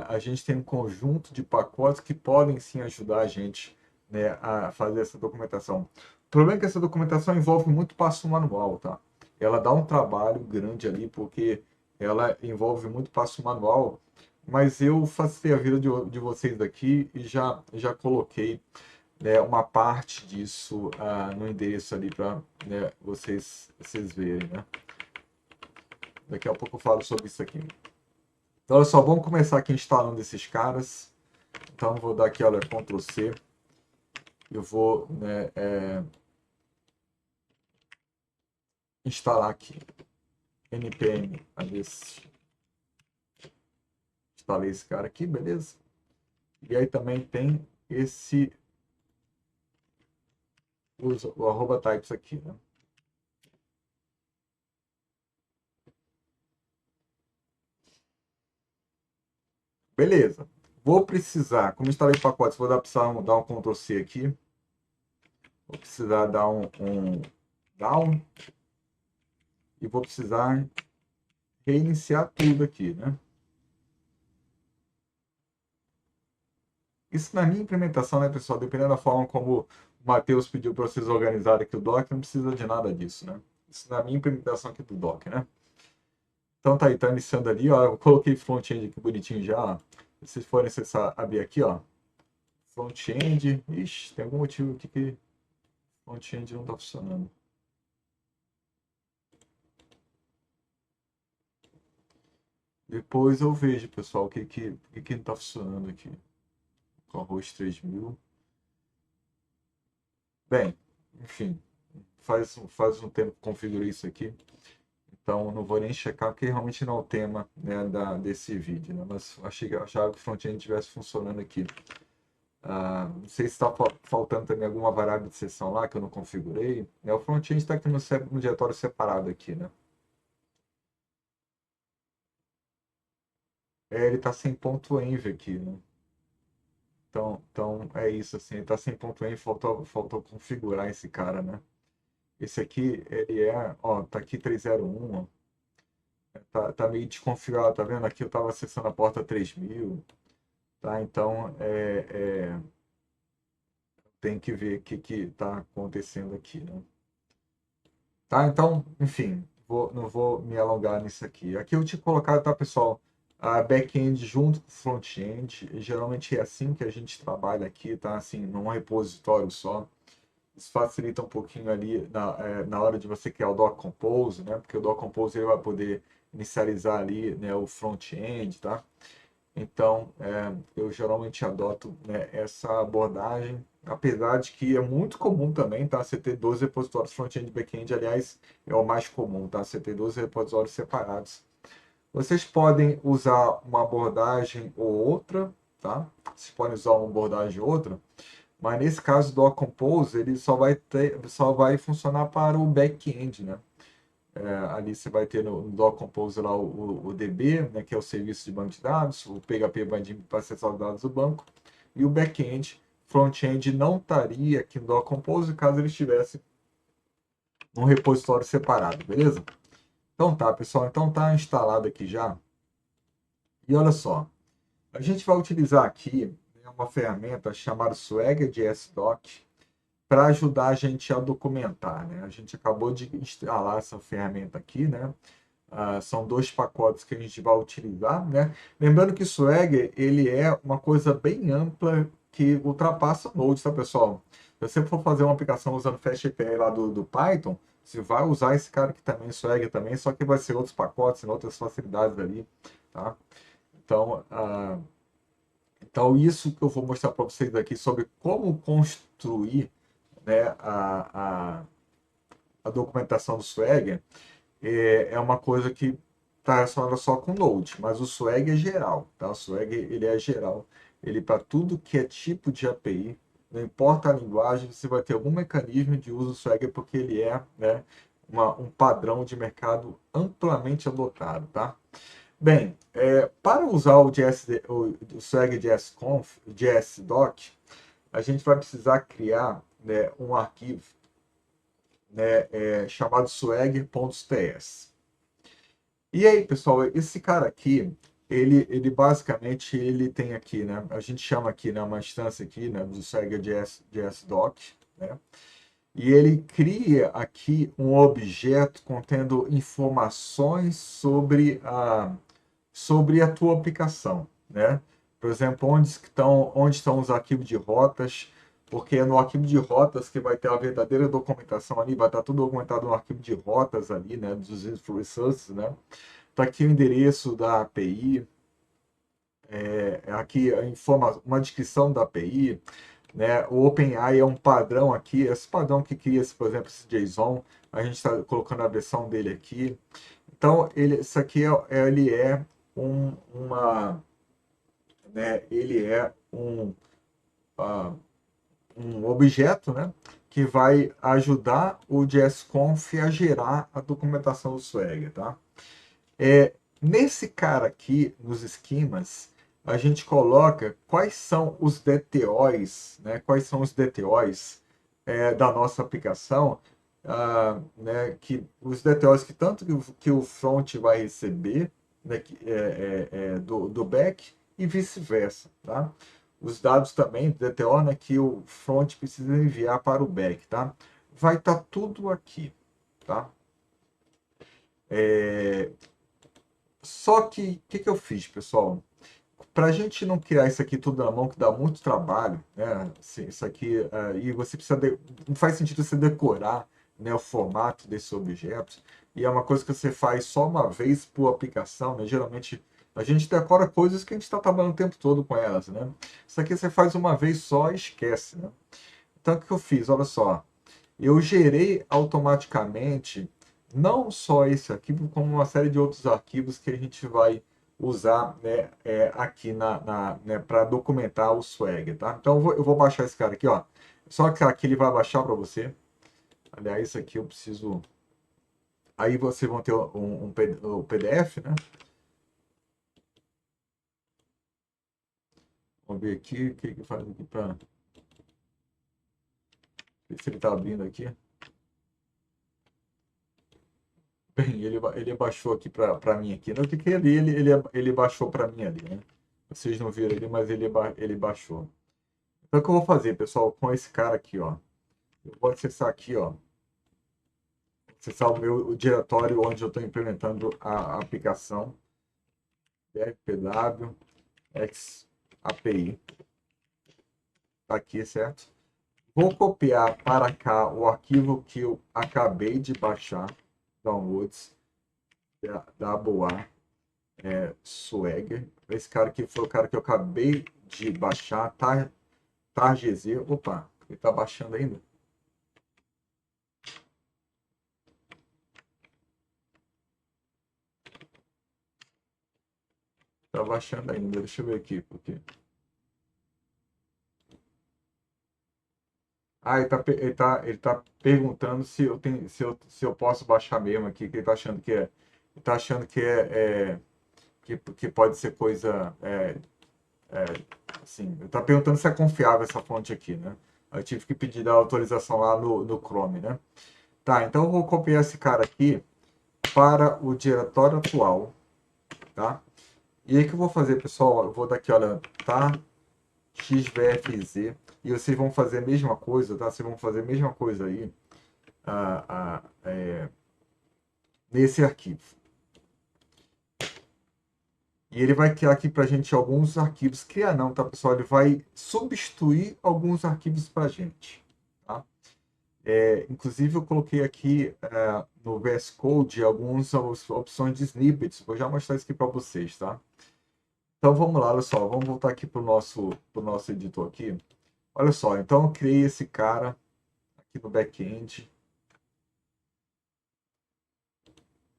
a gente tem um conjunto de pacotes que podem sim ajudar a gente, né, a fazer essa documentação. O problema é que essa documentação envolve muito passo manual, tá? Ela dá um trabalho grande ali, porque ela envolve muito passo manual, mas eu facilitei a vida de vocês daqui e já coloquei, né, uma parte disso no endereço ali para, né, vocês verem, né? Daqui a pouco eu falo sobre isso aqui. Então, olha só, vamos começar aqui instalando esses caras. Então, vou dar aqui, olha, Ctrl C. Eu vou, né, instalar aqui npm alias. Instalei esse cara aqui, beleza? E aí também tem o arroba types aqui, né? Beleza. Vou precisar, como instalei pacotes, vou precisar dar um Ctrl C aqui. Vou precisar dar um down. E vou precisar reiniciar tudo aqui, né? Isso na minha implementação, né, pessoal? Dependendo da forma como o Matheus pediu para vocês organizarem aqui o doc, não precisa de nada disso, né? Isso na minha implementação aqui do doc, né? Então tá aí, tá iniciando ali, ó. Eu coloquei front-end aqui bonitinho já, ó. Se vocês forem acessar, abrir aqui, ó. Front-end. Ixi, tem algum motivo aqui que front-end não tá funcionando. Depois eu vejo, pessoal, o que não tá funcionando aqui. Com arroz 3000. Bem, enfim, faz um tempo que configurei isso aqui. Então, não vou nem checar, porque realmente não é o tema, né, desse vídeo, né? Mas achava que o front-end estivesse funcionando aqui. Não sei se está faltando também alguma variável de seção lá que eu não configurei, né? O front-end está aqui no diretório separado aqui, né? Ele está sem ponto .env aqui, né? Então é isso, assim, ele está sem ponto .env, faltou configurar esse cara, né? Esse aqui, ele ó, tá aqui 301, ó. Tá meio desconfigurado, tá vendo? Aqui eu estava acessando a porta 3000, tá? Então, tem que ver o que está acontecendo aqui, né? Tá? Então, enfim, não vou me alongar nisso aqui. Aqui eu tinha colocado, tá, pessoal? A back-end junto com o front-end. Geralmente é assim que a gente trabalha aqui, tá? Assim, num repositório só. Isso facilita um pouquinho ali na hora de você criar o Docker Compose, né? Porque o Docker Compose ele vai poder inicializar ali, né, o front-end, tá? Então, eu geralmente adoto, né, essa abordagem, apesar de que é muito comum também, tá? Você ter 12 repositórios front-end e back-end, aliás, é o mais comum, tá? Você ter 12 repositórios separados. Vocês podem usar uma abordagem ou outra, tá? Vocês podem usar uma abordagem ou outra, mas nesse caso do Compose, ele só vai funcionar para o back-end, né? Ali você vai ter no Docker Compose lá o DB, né, que é o serviço de banco de dados, o PHP Binding para acessar os dados do banco, e o back-end, front-end não estaria aqui no Docker Compose caso ele estivesse num repositório separado, beleza? Então tá, pessoal, então tá instalado aqui já. E olha só, a gente vai utilizar aqui, né, uma ferramenta chamada Swagger JS Doc para ajudar a gente a documentar, né? A gente acabou de instalar essa ferramenta aqui, né? São dois pacotes que a gente vai utilizar, né? Lembrando que o Swagger, ele é uma coisa bem ampla que ultrapassa o Node, tá, pessoal? Se você for fazer uma aplicação usando FastAPI lá do Python, você vai usar esse cara aqui também, Swagger também, só que vai ser outros pacotes, outras facilidades ali, tá? Então, isso que eu vou mostrar para vocês aqui sobre como construir, né, a documentação do Swagger, é uma coisa que está relacionada só com Node, mas o Swag é geral, tá? O Swag ele é geral, ele para tudo que é tipo de API, não importa a linguagem, você vai ter algum mecanismo de uso do Swag porque ele é, né, um padrão de mercado amplamente adotado, tá? Bem, para usar o Swag JS Doc, a gente vai precisar criar, né, um arquivo, né, chamado swag.ts. E aí, pessoal, esse cara aqui, ele basicamente ele tem aqui, né? A gente chama aqui, né, uma instância aqui, né, do Swagger JS Doc, né? E ele cria aqui um objeto contendo informações sobre a tua aplicação, né? Por exemplo, onde estão os arquivos de rotas, porque é no arquivo de rotas que vai ter a verdadeira documentação ali, vai estar tudo documentado no arquivo de rotas ali, né, dos resources, né? Tá aqui o endereço da API, aqui uma descrição da API, né? O OpenAI é um padrão aqui, esse padrão que cria, por exemplo, esse JSON, a gente está colocando a versão dele aqui. Então, isso aqui ele é uma, né? Ele é ah, um objeto, né? Que vai ajudar o JSConf a gerar a documentação do Swagger, tá? Nesse cara aqui, nos esquemas, a gente coloca quais são os DTOs, né? Quais são os DTOs da nossa aplicação, né? Que os DTOs que tanto que o front vai receber, né? Do back e vice-versa, tá? Os dados também do DTO, né? Que o front precisa enviar para o back, tá? Vai estar tudo aqui, tá? É, Só que o que eu fiz, pessoal? Para a gente não criar isso aqui tudo na mão, que dá muito trabalho, né? Isso aqui, e você precisa. Não faz sentido você decorar, né, o formato desse objeto. E é uma coisa que você faz só uma vez por aplicação, né? Geralmente a gente decora coisas que a gente está trabalhando o tempo todo com elas, né? Isso aqui você faz uma vez só e esquece, né? Então o que eu fiz? Olha só. Eu gerei automaticamente não só esse arquivo, como uma série de outros arquivos que a gente vai usar, né, aqui né, para documentar o Swagger, tá? Então eu vou baixar esse cara aqui, ó. Só que aqui ele vai baixar para você. Aliás, isso aqui eu preciso. Aí vocês vão ter o PDF, né? Vamos ver aqui o que ele faz aqui para ver se ele está abrindo aqui. Bem, ele baixou aqui para mim aqui. No que ele baixou para mim ali, né? Vocês não viram ele, mas ele baixou. Então o que eu vou fazer, pessoal, com esse cara aqui, ó. Eu vou acessar aqui, ó. Vou acessar o diretório onde eu estou implementando a aplicação FPW X API. Tá aqui, certo? Vou copiar para cá o arquivo que eu acabei de baixar, downloads, Swagger. Esse cara aqui foi o cara que eu acabei de baixar, TarGZ. Opa, ele tá baixando ainda. Tá baixando ainda, deixa eu ver aqui, porque... Ah, ele tá perguntando se eu tenho, se eu posso baixar mesmo aqui, que ele tá achando que é, ele tá achando que pode ser coisa, assim, ele tá perguntando se é confiável essa fonte aqui, né? Eu tive que pedir a autorização lá no Chrome, né? Tá, então eu vou copiar esse cara aqui para o diretório atual, tá? E aí o que eu vou fazer, pessoal? Eu vou dar aqui, olha, tá? XVFZ. E vocês vão fazer a mesma coisa, tá? Vocês vão fazer a mesma coisa aí nesse arquivo. E ele vai criar aqui para a gente alguns arquivos. Criar não, tá, pessoal? Ele vai substituir alguns arquivos para a gente, tá? Inclusive, eu coloquei aqui no VS Code algumas opções de snippets. Vou já mostrar isso aqui para vocês, tá? Então, vamos lá, olha só. Vamos voltar aqui para o nosso editor aqui. Olha só, então eu criei esse cara aqui no back-end.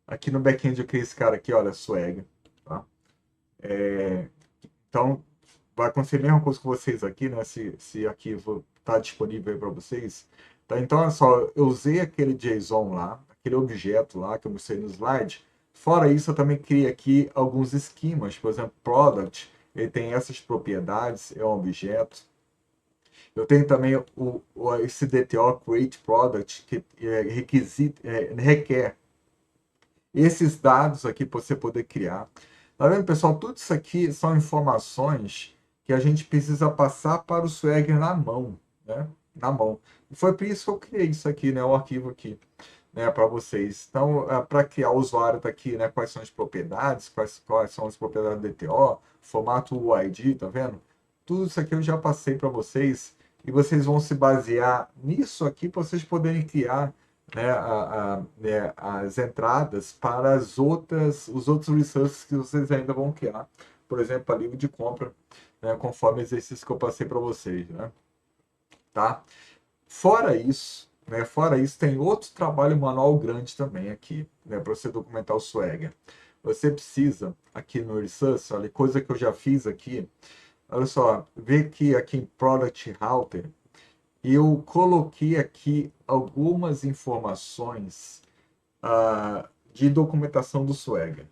Aqui no back-end eu criei esse cara aqui, olha, Swag, tá? Então, vai acontecer a mesma coisa com vocês aqui, né? Se arquivo está disponível aí para vocês. Tá? Então, olha só, eu usei aquele JSON lá, aquele objeto lá que eu mostrei no slide. Fora isso, eu também criei aqui alguns esquemas. Por exemplo, product, ele tem essas propriedades, é um objeto. Eu tenho também esse DTO, create product, que requer esses dados aqui para você poder criar. Tá vendo, pessoal? Tudo isso aqui são informações que a gente precisa passar para o Swagger na mão, né? Na mão. E foi por isso que eu criei isso aqui, né? O arquivo aqui, né? Para vocês. Então, para criar o usuário tá aqui, né? Quais são as propriedades, quais são as propriedades do DTO, formato UID, tá vendo? Tudo isso aqui eu já passei para vocês e vocês vão se basear nisso aqui para vocês poderem criar, né, né, as entradas para os outros resources que vocês ainda vão criar. Por exemplo, a livre de compra, né, conforme o exercício que eu passei para vocês, né? Tá? Fora isso, tem outro trabalho manual grande também aqui, né, para você documentar o Swagger. Você precisa, aqui no Resource, olha, coisa que eu já fiz aqui, olha só, vê que aqui em Product Router, eu coloquei aqui algumas informações de documentação do Swagger,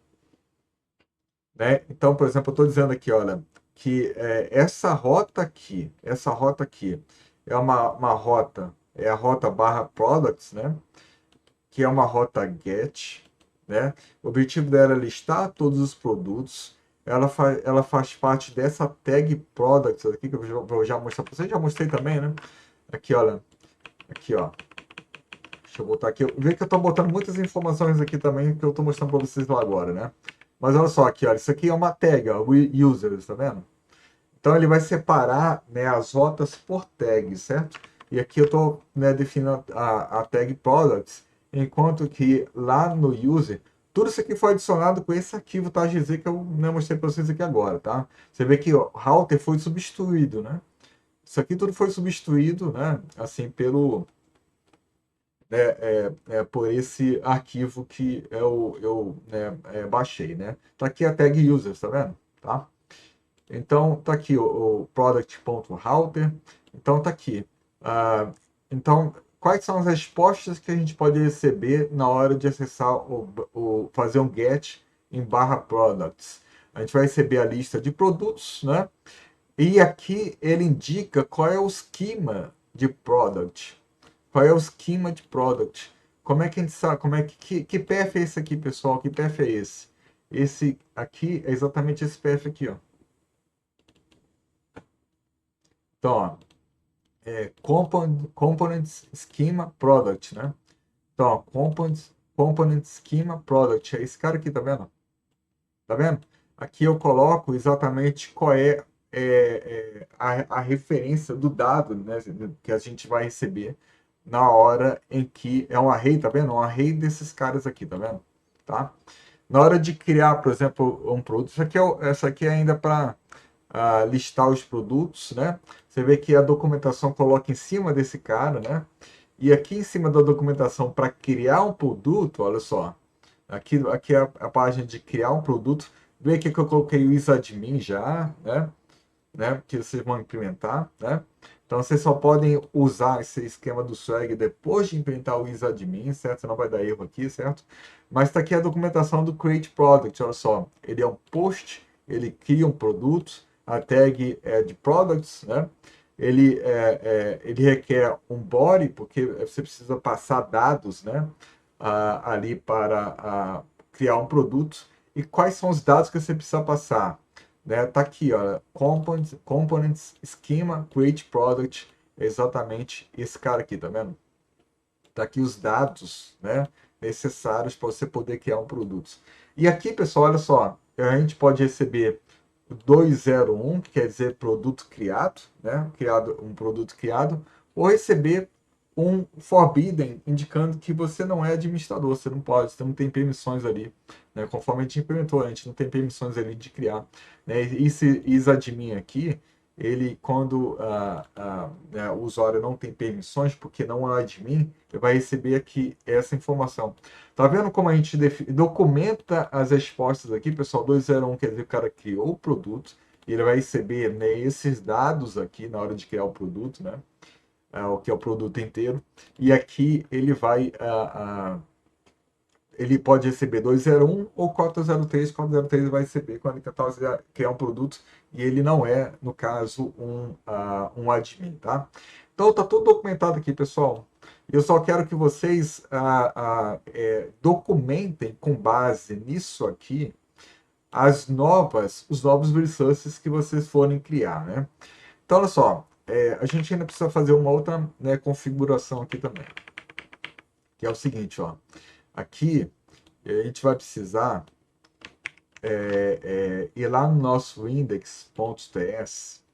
né? Então, por exemplo, eu estou dizendo aqui, olha, que essa rota aqui é uma rota, é a rota barra products, né? Que é uma rota GET, né? O objetivo dela é listar todos os produtos. Ela faz parte dessa tag products aqui, que eu vou já mostrar para vocês. Já mostrei também, né? Aqui, olha. Aqui, ó. Deixa eu botar aqui. Vê que eu estou botando muitas informações aqui também que eu estou mostrando para vocês lá agora, né? Mas olha só aqui, olha. Isso aqui é uma tag, ó, users, tá vendo? Então ele vai separar, né, as rotas por tag, certo? E aqui eu estou, né, definindo a tag products, enquanto que lá no user, tudo isso aqui foi adicionado com esse arquivo TarGZ que eu, né, mostrei para vocês aqui agora, tá? Você vê que o router foi substituído, né? Isso aqui tudo foi substituído, né, assim, por esse arquivo que eu né, baixei, né? Tá aqui a tag users, tá vendo? Tá? Então, tá aqui o product.router. Então, tá aqui. Então, quais são as respostas que a gente pode receber na hora de acessar fazer um get em barra products? A gente vai receber a lista de produtos, né? E aqui ele indica qual é o esquema de product. Qual é o esquema de product? Como é que a gente sabe? Como é que path é esse aqui, pessoal? Que path é esse? Esse aqui é exatamente esse path aqui, ó. Então, ó, components, schema, product, né? Então, ó, component schema product. É esse cara aqui, tá vendo? Tá vendo? Aqui eu coloco exatamente qual a referência do dado, né, que a gente vai receber na hora em que é um array, tá vendo? Um array desses caras aqui, tá vendo? Tá? Na hora de criar, por exemplo, um produto, essa aqui é ainda para listar os produtos, né? Você vê que a documentação coloca em cima desse cara, né? E aqui em cima da documentação para criar um produto, olha só, aqui é a página de criar um produto. Vê aqui que eu coloquei o isadmin já, né? Que vocês vão implementar, né? Então vocês só podem usar esse esquema do Swag depois de implementar o isadmin, certo? Não vai dar erro aqui, certo? Mas está aqui a documentação do Create Product, olha só. Ele é um post, ele cria um produto, a tag é de products, né? Ele requer um body, porque você precisa passar dados, né? Ali para criar um produto. E quais são os dados que você precisa passar? Né? Tá aqui, ó, components, schema, create product, é exatamente esse cara aqui, tá vendo? Tá aqui os dados, né, necessários para você poder criar um produto. E aqui, pessoal, olha só, a gente pode receber o 201, que quer dizer produto criado, né, um produto criado, ou receber um forbidden, indicando que você não é administrador, você não pode, você não tem permissões ali, né, conforme a gente implementou, a gente não tem permissões ali de criar, né, e esse isadmin aqui, ele, quando né, o usuário não tem permissões, porque não é admin, ele vai receber aqui essa informação. Tá vendo como a gente documenta as respostas aqui, pessoal? 201 quer dizer que o cara criou o produto, e ele vai receber, né, esses dados aqui na hora de criar o produto, né? O que é o produto inteiro. E aqui ele vai ele pode receber 201 ou 403. 403 vai receber quando ele tentar criar um produto e ele não é, no caso, um admin, tá? Então tá tudo documentado aqui, pessoal. Eu só quero que vocês documentem com base nisso aqui os novos resources que vocês forem criar, né? Então, olha só, a gente ainda precisa fazer uma outra, né, configuração aqui também, que é o seguinte, ó. Aqui a gente vai precisar ir lá no nosso index.ts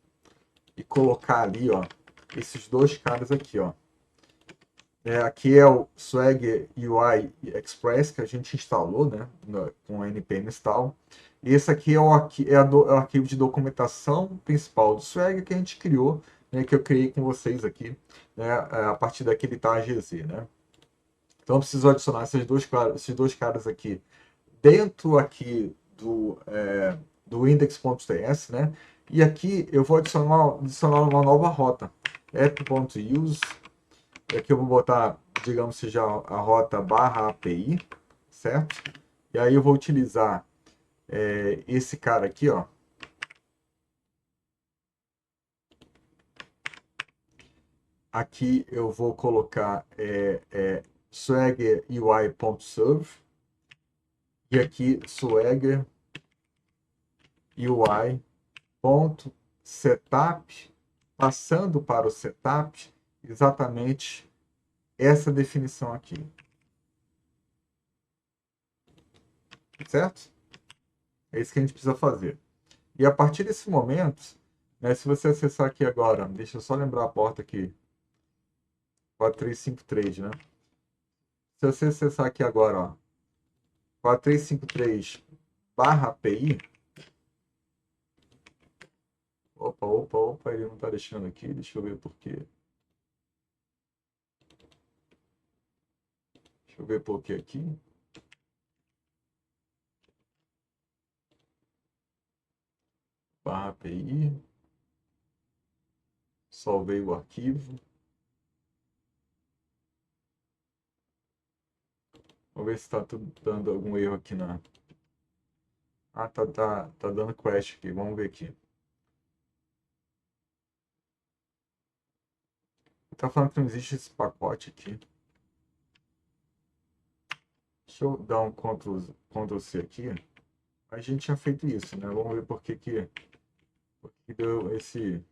e colocar ali, ó, esses dois caras aqui, ó. Aqui é o Swagger UI Express que a gente instalou, né, com o npm install. E esse aqui é o arquivo de documentação principal do Swagger que a gente criou, né, que eu criei com vocês aqui, né, a partir daquele targz, né. Então eu preciso adicionar esses dois caras aqui dentro aqui do index.ts, né? E aqui eu vou adicionar uma nova rota, app.use. Aqui eu vou botar, digamos, seja a rota /API, certo? E aí eu vou utilizar esse cara aqui, ó. Aqui eu vou colocar swagger UI.serve e aqui swagger UI.setup, passando para o setup exatamente essa definição aqui, certo? É isso que a gente precisa fazer. E a partir desse momento, né, se você acessar aqui agora, deixa eu só lembrar a porta aqui, 4353, né? Se você acessar aqui agora, ó, 4353/API, opa, ele não está deixando aqui, deixa eu ver por quê. Deixa eu ver por quê aqui. /API, salvei o arquivo. Vamos ver se está dando algum erro aqui na. Ah, tá dando crash aqui. Vamos ver aqui. Tá falando que não existe esse pacote aqui. Deixa eu dar um Ctrl C aqui. A gente tinha feito isso, né? Vamos ver por que deu esse.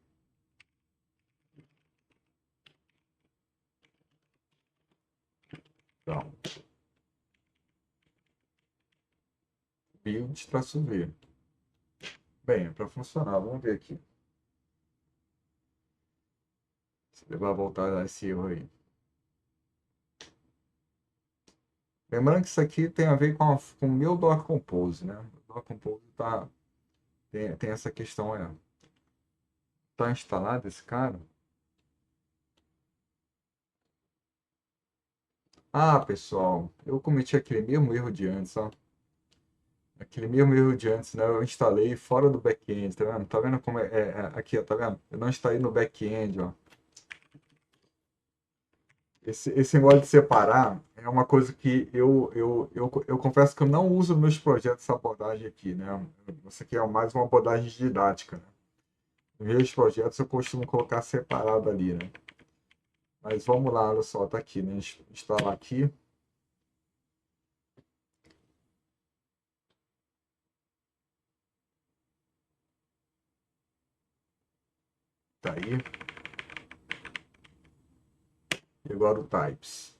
Então, build-v. Bem, é para funcionar. Vamos ver aqui. Se ele vai voltar a dar esse erro aí. Lembrando que isso aqui tem a ver com o meu Docker Compose, né? O Docker Compose tem essa questão, tá instalado esse cara? Ah, pessoal, eu cometi aquele mesmo erro de antes, ó. Aquele mesmo erro de antes, né? Eu instalei fora do back-end, tá vendo? Tá vendo como aqui, ó, tá vendo? Eu não instalei no back-end, ó. Esse negócio de separar é uma coisa que eu confesso que eu não uso nos meus projetos essa abordagem aqui, né? Isso aqui é mais uma abordagem didática, né? Nos meus projetos eu costumo colocar separado ali, né? Mas vamos lá, olha só, tá aqui, né? Instalar aqui. Tá aí. E agora o types.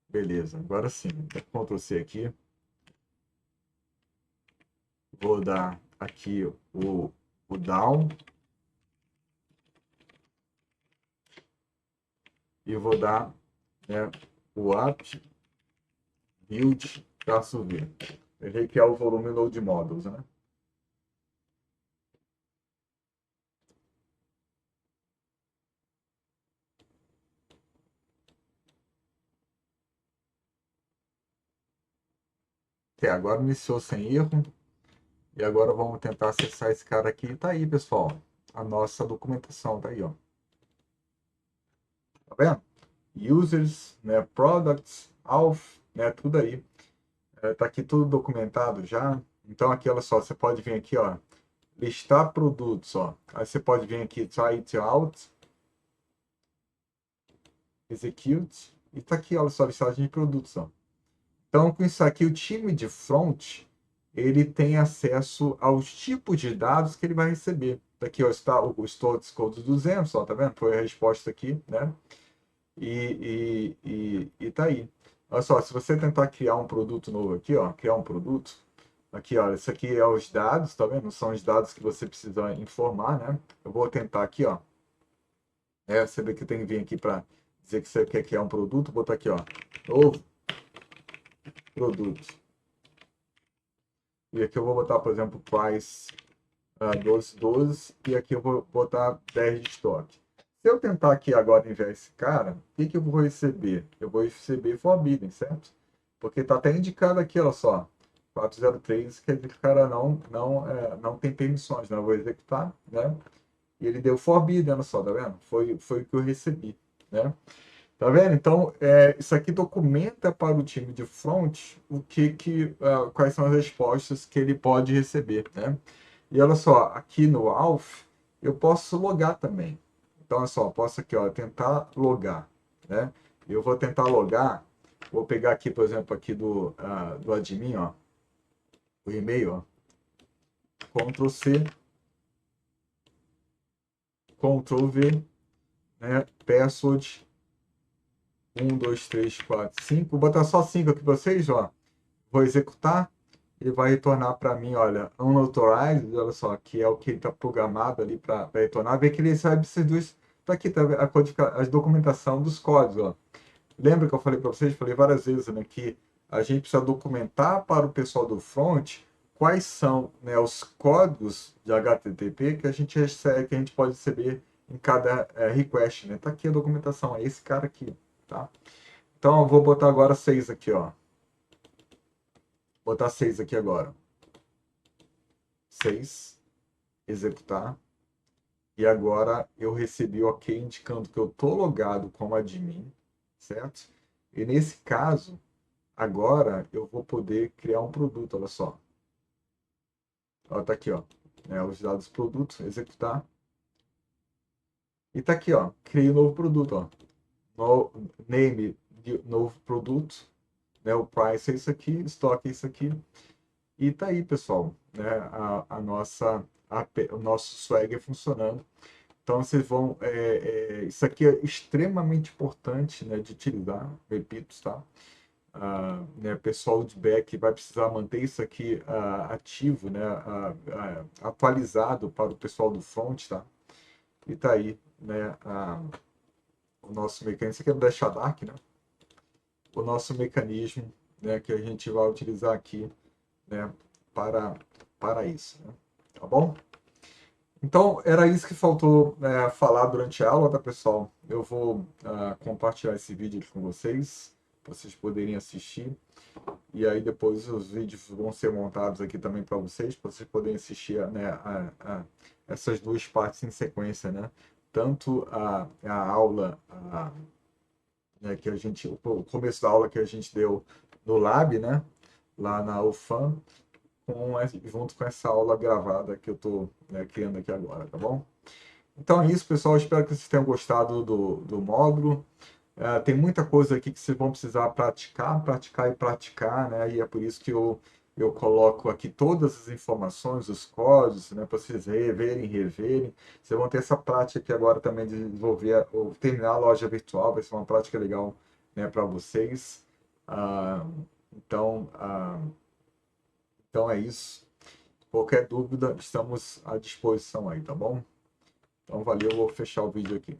Beleza, agora sim. Ctrl C aqui. Vou dar aqui o down. E vou dar, né, o up build traço V. Ele que é o volume load models, né? Até agora iniciou sem erro. E agora vamos tentar acessar esse cara aqui. Tá aí, pessoal. A nossa documentação tá aí, ó. Tá vendo? Users, né, products, auth, né, tudo aí. Tá aqui tudo documentado já. Então aqui, olha só, você pode vir aqui, ó, listar produtos, ó. Aí você pode vir aqui, try it out, execute, e tá aqui, olha só, a listagem de produtos, ó. Então, com isso aqui, o time de front, ele tem acesso aos tipos de dados que ele vai receber. Tá aqui, ó, está o store code 200, ó, tá vendo? Foi a resposta aqui, né? E tá aí. Olha só, se você tentar criar um produto novo aqui, ó, criar um produto, aqui, olha, isso aqui é os dados, tá vendo? São os dados que você precisa informar, né? Eu vou tentar aqui, ó. Você vê que tem que vir aqui para dizer que você quer criar um produto, botar aqui, ó, novo produto. E aqui eu vou botar, por exemplo, price 12,12 e aqui eu vou botar 10 de estoque. Se eu tentar aqui agora enviar esse cara, o que, que eu vou receber? Eu vou receber forbidden, certo? Porque está até indicado aqui, olha só, 403, que o cara não tem permissões, não vou executar, né? E ele deu forbidden, olha só, tá vendo? Foi o que eu recebi, né? Tá vendo? Então, isso aqui documenta para o time de front quais são as respostas que ele pode receber, né? E olha só, aqui no Alf, eu posso logar também. Então, olha só, posso aqui, ó, tentar logar, né? Eu vou tentar logar, vou pegar aqui, por exemplo, aqui do admin, ó, o e-mail, ó, Ctrl C, Ctrl V, né? Password 1, 2, 3, 4, 5. Vou botar só 5 aqui para vocês, ó. Vou executar, ele vai retornar para mim, olha, unauthorized, olha só, que é o que está programado ali para retornar. Vê que ele recebe esses dois. Tá aqui, tá a documentação dos códigos, ó. Lembra que eu falei para vocês, falei várias vezes, né, que a gente precisa documentar para o pessoal do front quais são, né, os códigos de HTTP que a gente recebe, que a gente pode receber em cada request, né? Tá aqui a documentação, é esse cara aqui, tá? Então eu vou botar agora 6 aqui, ó. Botar 6 aqui agora. 6, executar. E agora eu recebi o OK indicando que eu estou logado como admin, certo? E nesse caso, agora eu vou poder criar um produto, olha só. Ó, tá aqui, ó, né, os dados produto, executar. E tá aqui, ó, criei um novo produto, ó. Name de novo produto, né, o price é isso aqui, estoque é isso aqui. E tá aí, pessoal, né, o nosso Swagger funcionando. Então vocês vão, isso aqui é extremamente importante, né, de utilizar, repito, tá? Né, pessoal de back vai precisar manter isso aqui ativo, né, atualizado para o pessoal do front, tá? E tá aí, né, o nosso mecanismo, isso aqui é do Dash Dark, né? O nosso mecanismo, né, que a gente vai utilizar aqui, né, para isso, né? Tá bom? Então, era isso que faltou falar durante a aula, tá, pessoal? Eu vou compartilhar esse vídeo aqui com vocês, para vocês poderem assistir. E aí depois os vídeos vão ser montados aqui também para vocês poderem assistir, né, essas duas partes em sequência, né? Tanto a aula, né, que a gente, o começo da aula que a gente deu no Lab, né? Lá na UFAM, junto com essa aula gravada que eu estou, né, criando aqui agora, tá bom? Então é isso, pessoal. Espero que vocês tenham gostado do módulo. Tem muita coisa aqui que vocês vão precisar praticar, praticar e praticar, né? E é por isso que eu coloco aqui todas as informações, os códigos, né? Para vocês reverem, reverem. Vocês vão ter essa prática aqui agora também de desenvolver ou terminar a loja virtual. Vai ser uma prática legal, né, para vocês. Ah, então, então é isso. Qualquer dúvida, estamos à disposição aí, tá bom? Então valeu, vou fechar o vídeo aqui.